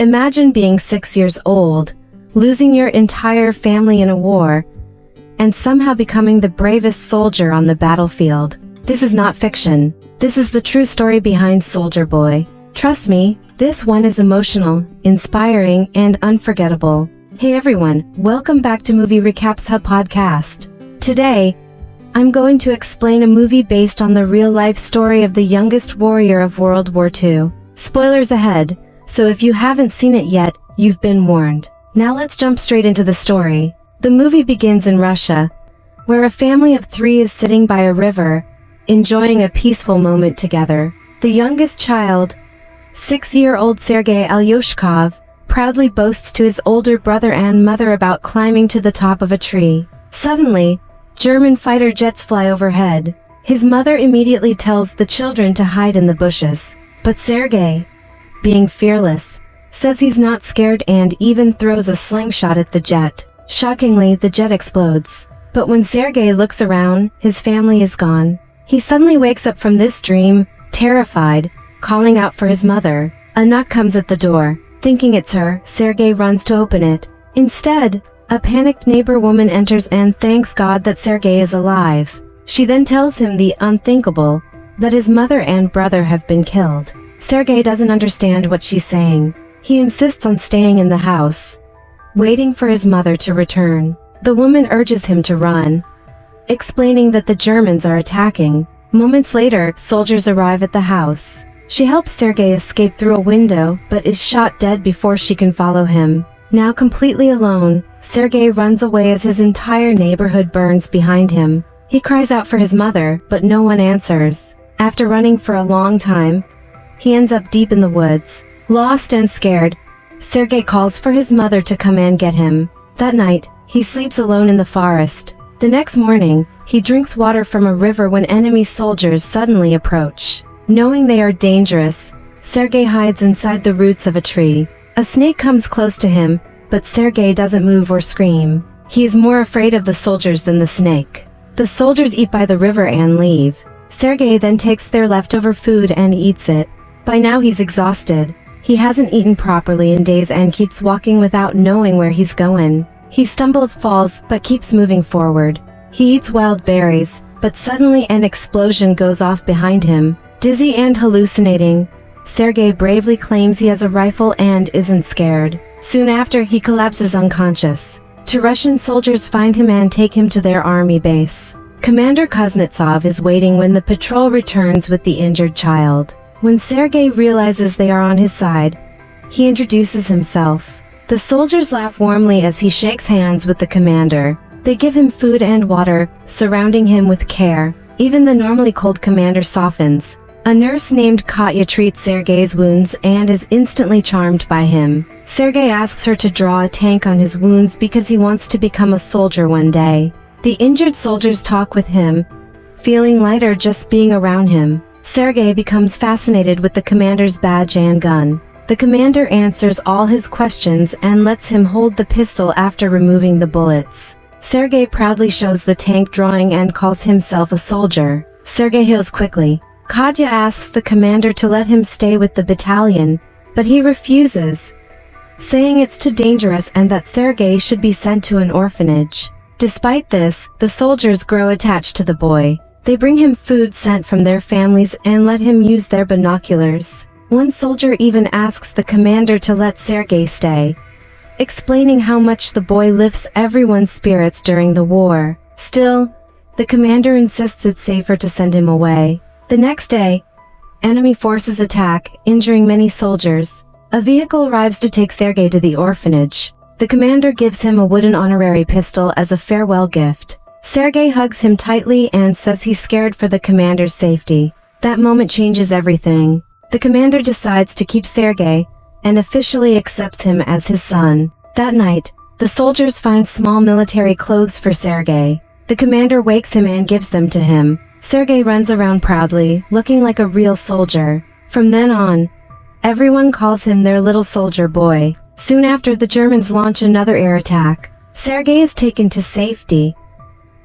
Imagine being 6 years old, losing your entire family in a war, and somehow becoming the bravest soldier on the battlefield. This is not fiction. This is the true story behind Soldier Boy. Trust me, this one is emotional, inspiring, and unforgettable. Hey everyone, welcome back to Movie Recaps Hub podcast. Today, I'm going to explain a movie based on the real-life story of the youngest warrior of World War II. Spoilers ahead, so if you haven't seen it yet, you've been warned. Now let's jump straight into the story. The movie begins in Russia, where a family of 3 is sitting by a river, enjoying a peaceful moment together. The youngest child, 6-year-old Sergei Alyoshkov, proudly boasts to his older brother and mother about climbing to the top of a tree. Suddenly, German fighter jets fly overhead. His mother immediately tells the children to hide in the bushes. But Sergei, being fearless, says he's not scared and even throws a slingshot at the jet. Shockingly, the jet explodes. But when Sergei looks around, his family is gone. He suddenly wakes up from this dream, terrified, calling out for his mother. A knock comes at the door. Thinking it's her, Sergei runs to open it. Instead, a panicked neighbor woman enters and thanks God that Sergei is alive. She then tells him the unthinkable, that his mother and brother have been killed. Sergei doesn't understand what she's saying. He insists on staying in the house, waiting for his mother to return. The woman urges him to run, explaining that the Germans are attacking. Moments later, soldiers arrive at the house. She helps Sergei escape through a window, but is shot dead before she can follow him. Now completely alone, Sergei runs away as his entire neighborhood burns behind him. He cries out for his mother, but no one answers. After running for a long time, he ends up deep in the woods. Lost and scared, Sergei calls for his mother to come and get him. That night, he sleeps alone in the forest. The next morning, he drinks water from a river when enemy soldiers suddenly approach. Knowing they are dangerous, Sergei hides inside the roots of a tree. A snake comes close to him, but Sergei doesn't move or scream. He is more afraid of the soldiers than the snake. The soldiers eat by the river and leave. Sergei then takes their leftover food and eats it. By now he's exhausted. He hasn't eaten properly in days and keeps walking without knowing where he's going. He stumbles, falls, but keeps moving forward. He eats wild berries, but suddenly an explosion goes off behind him. Dizzy and hallucinating, Sergei bravely claims he has a rifle and isn't scared. Soon after, he collapses unconscious. 2 Russian soldiers find him and take him to their army base. Commander Kuznetsov is waiting when the patrol returns with the injured child. When Sergei realizes they are on his side, he introduces himself. The soldiers laugh warmly as he shakes hands with the commander. They give him food and water, surrounding him with care. Even the normally cold commander softens. A nurse named Katya treats Sergei's wounds and is instantly charmed by him. Sergei asks her to draw a tank on his wounds because he wants to become a soldier one day. The injured soldiers talk with him, feeling lighter just being around him. Sergei becomes fascinated with the commander's badge and gun. The commander answers all his questions and lets him hold the pistol after removing the bullets. Sergei proudly shows the tank drawing and calls himself a soldier. Sergei heals quickly. Katya asks the commander to let him stay with the battalion, but he refuses, saying it's too dangerous and that Sergei should be sent to an orphanage. Despite this, the soldiers grow attached to the boy. They bring him food sent from their families and let him use their binoculars. One soldier even asks the commander to let Sergei stay, explaining how much the boy lifts everyone's spirits during the war. Still, the commander insists it's safer to send him away. The next day, enemy forces attack, injuring many soldiers. A vehicle arrives to take Sergei to the orphanage. The commander gives him a wooden honorary pistol as a farewell gift. Sergei hugs him tightly and says he's scared for the commander's safety. That moment changes everything. The commander decides to keep Sergei and officially accepts him as his son. That night, the soldiers find small military clothes for Sergei. The commander wakes him and gives them to him. Sergei runs around proudly, looking like a real soldier. From then on, everyone calls him their little soldier boy. Soon after, the Germans launch another air attack. Sergei is taken to safety,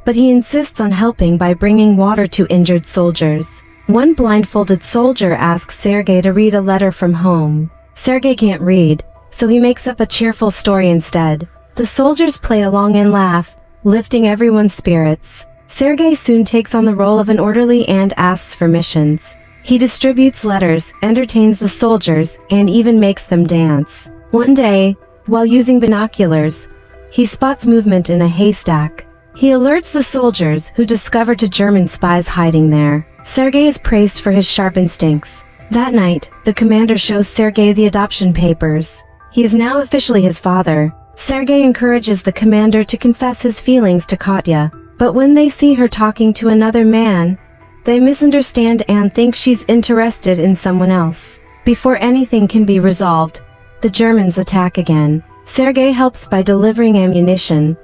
but he insists on helping by bringing water to injured soldiers. One blindfolded soldier asks Sergei to read a letter from home. Sergei can't read, so he makes up a cheerful story instead. The soldiers play along and laugh, lifting everyone's spirits. Sergei soon takes on the role of an orderly and asks for missions. He distributes letters, entertains the soldiers, and even makes them dance. One day, while using binoculars, he spots movement in a haystack. He alerts the soldiers, who discover two German spies hiding there. Sergei is praised for his sharp instincts. That night, the commander shows Sergei the adoption papers. He is now officially his father. Sergei encourages the commander to confess his feelings to Katya, but when they see her talking to another man, they misunderstand and think she's interested in someone else. Before anything can be resolved, the Germans attack again. Sergei helps by delivering ammunition,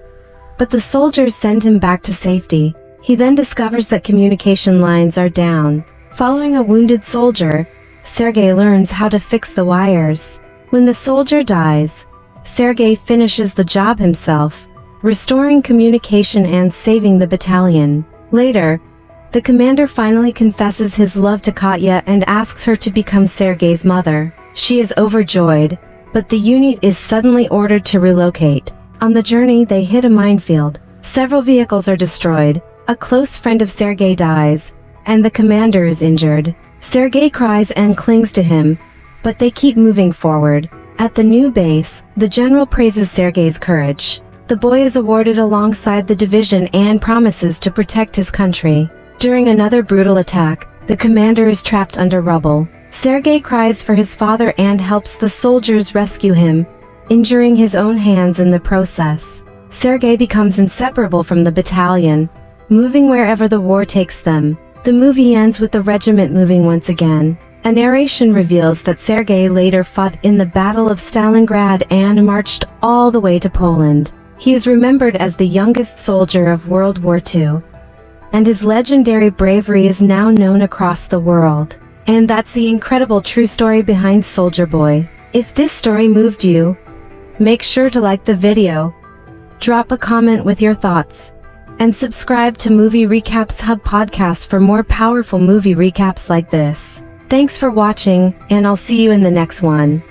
but the soldiers send him back to safety. He then discovers that communication lines are down. Following a wounded soldier, Sergei learns how to fix the wires. When the soldier dies, Sergei finishes the job himself, restoring communication and saving the battalion. Later, the commander finally confesses his love to Katya and asks her to become Sergei's mother. She is overjoyed, but the unit is suddenly ordered to relocate. On the journey, they hit a minefield. Several vehicles are destroyed. A close friend of Sergei dies, and the commander is injured. Sergei cries and clings to him, but they keep moving forward. At the new base, the general praises Sergei's courage. The boy is awarded alongside the division and promises to protect his country. During another brutal attack, the commander is trapped under rubble. Sergei cries for his father and helps the soldiers rescue him, injuring his own hands in the process. Sergei becomes inseparable from the battalion, moving wherever the war takes them. The movie ends with the regiment moving once again. A narration reveals that Sergei later fought in the Battle of Stalingrad and marched all the way to Poland. He is remembered as the youngest soldier of World War II, and his legendary bravery is now known across the world. And that's the incredible true story behind Soldier Boy. If this story moved you, make sure to like the video, drop a comment with your thoughts, and subscribe to Movie Recaps Hub podcast for more powerful movie recaps like this. Thanks for watching, and I'll see you in the next one.